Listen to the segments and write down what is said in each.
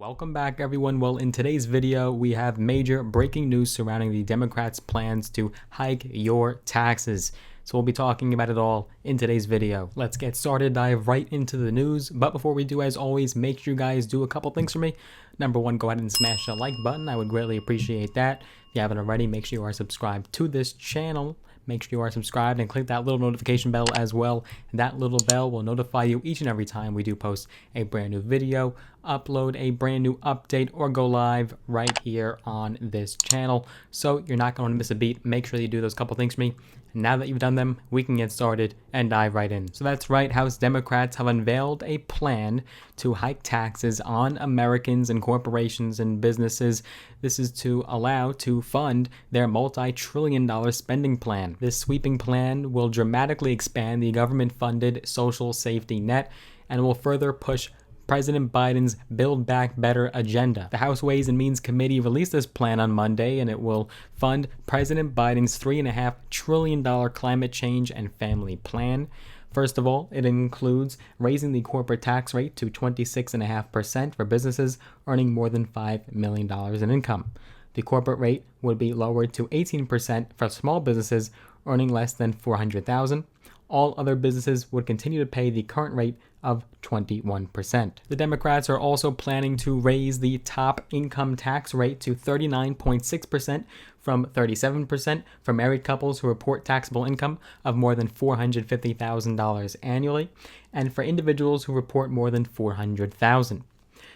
Welcome back, everyone. Well, in today's video, we have major breaking news surrounding the Democrats' plans to hike your taxes. So we'll be talking about it all in today's video. Let's get started, dive right into the news. But before we do, as always, make sure you guys do a couple things for me. Number one, go ahead and smash the like button. I would greatly appreciate that. If you haven't already, make sure you are subscribed to this channel. Make sure you are subscribed and click that little notification bell as well. That little bell will notify you each and every time we do post a brand new video, upload a brand new update, or go live right here on this channel. So you're not going to miss a beat. Make sure you do those couple things for me. Now that you've done them, we can get started and dive right in. So that's right, House Democrats have unveiled a plan to hike taxes on Americans and corporations and businesses. This is to allow to fund their multi-trillion-dollar spending plan. This sweeping plan will dramatically expand the government-funded social safety net and will further push President Biden's Build Back Better agenda. The House Ways and Means Committee released this plan on Monday, and it will fund President Biden's $3.5 trillion climate change and family plan. First of all, it includes raising the corporate tax rate to 26.5% for businesses earning more than $5 million in income. The corporate rate would be lowered to 18% for small businesses earning less than $400,000. All other businesses would continue to pay the current rate of 21%. The Democrats are also planning to raise the top income tax rate to 39.6% from 37% for married couples who report taxable income of more than $450,000 annually, and for individuals who report more than $400,000.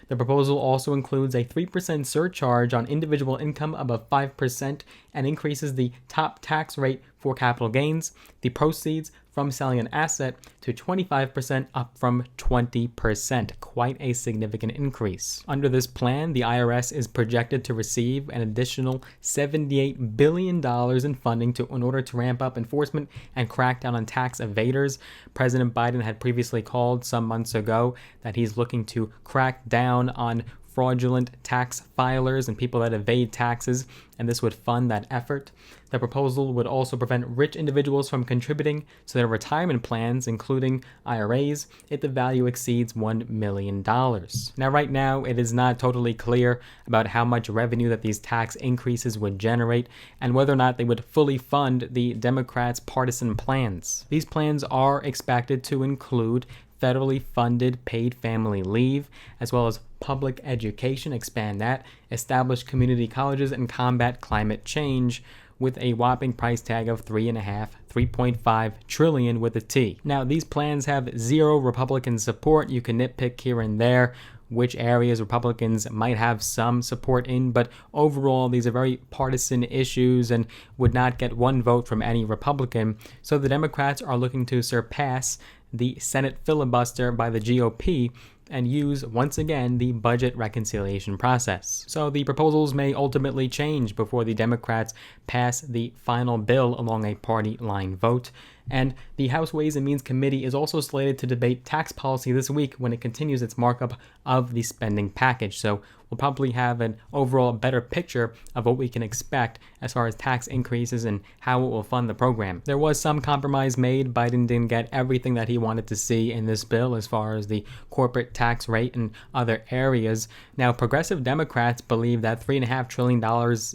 The proposal also includes a 3% surcharge on individual income above 5% and increases the top tax rate for capital gains, the proceeds from selling an asset, to 25%, up from 20%. Quite a significant increase. Under this plan, the IRS is projected to receive an additional $78 billion in funding in order to ramp up enforcement and crack down on tax evaders. President Biden had previously called some months ago that he's looking to crack down on fraudulent tax filers and people that evade taxes, and this would fund that effort. The proposal would also prevent rich individuals from contributing to their retirement plans, including IRAs, if the value exceeds $1 million. Now, right now, it is not totally clear about how much revenue that these tax increases would generate and whether or not they would fully fund the Democrats' partisan plans. These plans are expected to include federally funded paid family leave, as well as public education, expand that, establish community colleges, and combat climate change, with a whopping price tag of $3.5 trillion with a T. Now, these plans have zero Republican support. You can nitpick here and there which areas Republicans might have some support in, but overall, these are very partisan issues and would not get one vote from any Republican. So the Democrats are looking to surpass the Senate filibuster by the GOP and use, once again, the budget reconciliation process. So the proposals may ultimately change before the Democrats pass the final bill along a party line vote. And the House Ways and Means Committee is also slated to debate tax policy this week when it continues its markup of the spending package. So we'll probably have an overall better picture of what we can expect as far as tax increases and how it will fund the program. There was some compromise made. Biden didn't get everything that he wanted to see in this bill as far as the corporate tax rate and other areas. Now, progressive Democrats believe that $3.5 trillion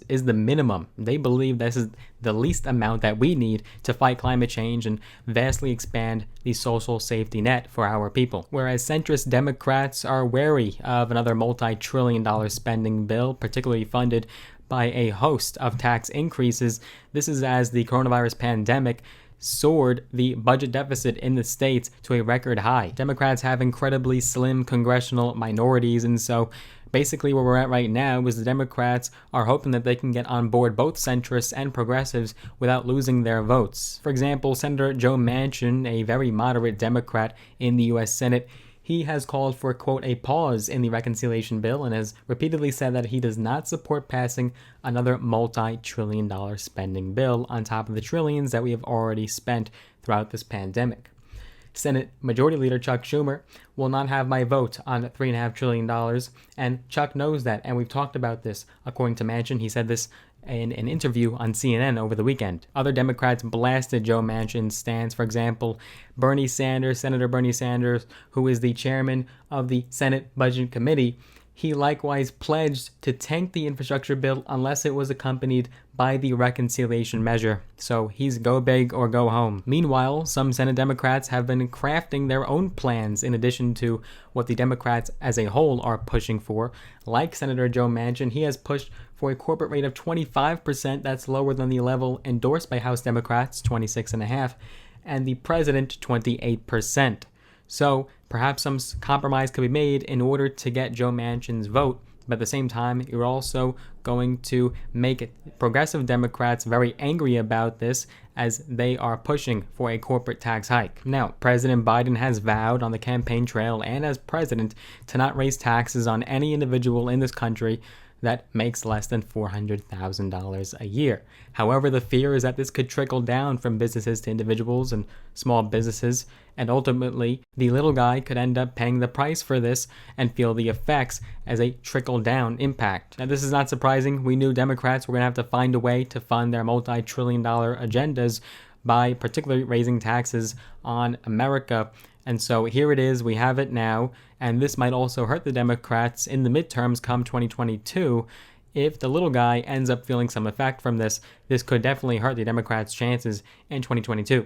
is the minimum. They believe this is the least amount that we need to fight climate change and vastly expand the social safety net for our people. Whereas centrist Democrats are wary of another multi-trillion-dollar spending bill, particularly funded by a host of tax increases. This is as the coronavirus pandemic soared the budget deficit in the states to a record high. Democrats have incredibly slim congressional minorities, and so basically where we're at right now is the Democrats are hoping that they can get on board both centrists and progressives without losing their votes. For example, Senator Joe Manchin, a very moderate Democrat in the U.S. Senate, he has called for, quote, a pause in the reconciliation bill and has repeatedly said that he does not support passing another multi-trillion-dollar spending bill on top of the trillions that we have already spent throughout this pandemic. Senate Majority Leader Chuck Schumer will not have my vote on $3.5 trillion, and Chuck knows that, and we've talked about this. According to Manchin, he said this in an interview on CNN over the weekend. Other Democrats blasted Joe Manchin's stance. For example, Senator Bernie Sanders, who is the chairman of the Senate Budget Committee, He likewise pledged to tank the infrastructure bill unless it was accompanied by the reconciliation measure. So he's go big or go home. Meanwhile, some Senate Democrats have been crafting their own plans in addition to what the Democrats as a whole are pushing for. Like Senator Joe Manchin, he has pushed for a corporate rate of 25%. That's lower than the level endorsed by House Democrats, 26.5%, and the president, 28%. So perhaps some compromise could be made in order to get Joe Manchin's vote. But at the same time, you're also going to make progressive Democrats very angry about this as they are pushing for a corporate tax hike. Now, President Biden has vowed on the campaign trail and as president to not raise taxes on any individual in this country that makes less than $400,000 a year. However, the fear is that this could trickle down from businesses to individuals and small businesses, and ultimately, the little guy could end up paying the price for this and feel the effects as a trickle-down impact. Now, this is not surprising. We knew Democrats were going to have to find a way to fund their multi-trillion-dollar agendas by particularly raising taxes on America. And so here it is, we have it now, and this might also hurt the Democrats in the midterms come 2022. If the little guy ends up feeling some effect from this, this could definitely hurt the Democrats' chances in 2022.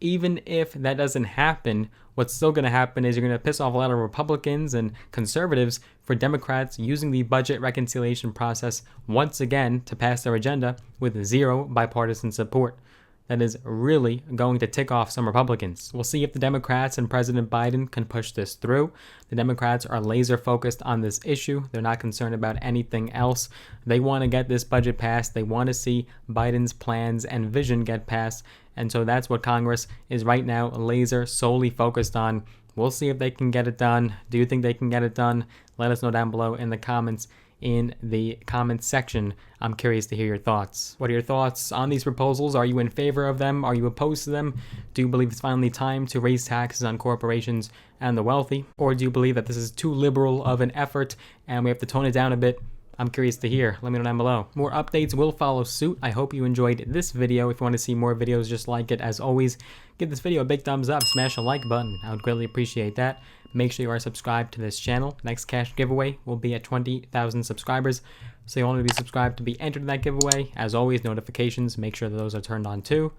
Even if that doesn't happen, what's still going to happen is you're going to piss off a lot of Republicans and conservatives for Democrats using the budget reconciliation process once again to pass their agenda with zero bipartisan support. That is really going to tick off some Republicans. We'll see if the Democrats and President Biden can push this through. The Democrats are laser focused on this issue. They're not concerned about anything else. They want to get this budget passed. They want to see Biden's plans and vision get passed. And so that's what Congress is right now laser solely focused on. We'll see if they can get it done. Do you think they can get it done? Let us know down below in the comments. In the comments section, I'm curious to hear your thoughts. What are your thoughts on these proposals? Are you in favor of them? Are you opposed to them? Do you believe it's finally time to raise taxes on corporations and the wealthy? Or do you believe that this is too liberal of an effort and we have to tone it down a bit? I'm curious to hear. Let me know down below. More updates will follow suit. I hope you enjoyed this video. If you want to see more videos just like it, as always, give this video a big thumbs up. Smash the like button. I would greatly appreciate that. Make sure you are subscribed to this channel. Next cash giveaway will be at 20,000 subscribers. So you want to be subscribed to be entered in that giveaway. As always, notifications, make sure that those are turned on too.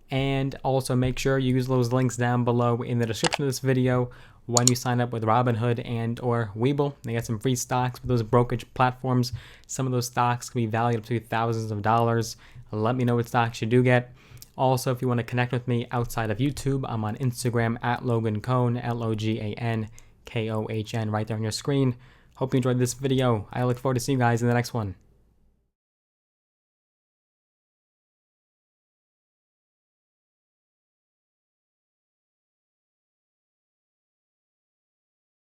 And also make sure you use those links down below in the description of this video when you sign up with Robinhood and or Webull. They get some free stocks with those brokerage platforms. Some of those stocks can be valued up to thousands of dollars. Let me know what stocks you do get. Also, if you want to connect with me outside of YouTube, I'm on Instagram at Logan Kohn, LOGANKOHN, right there on your screen. Hope you enjoyed this video. I look forward to seeing you guys in the next one.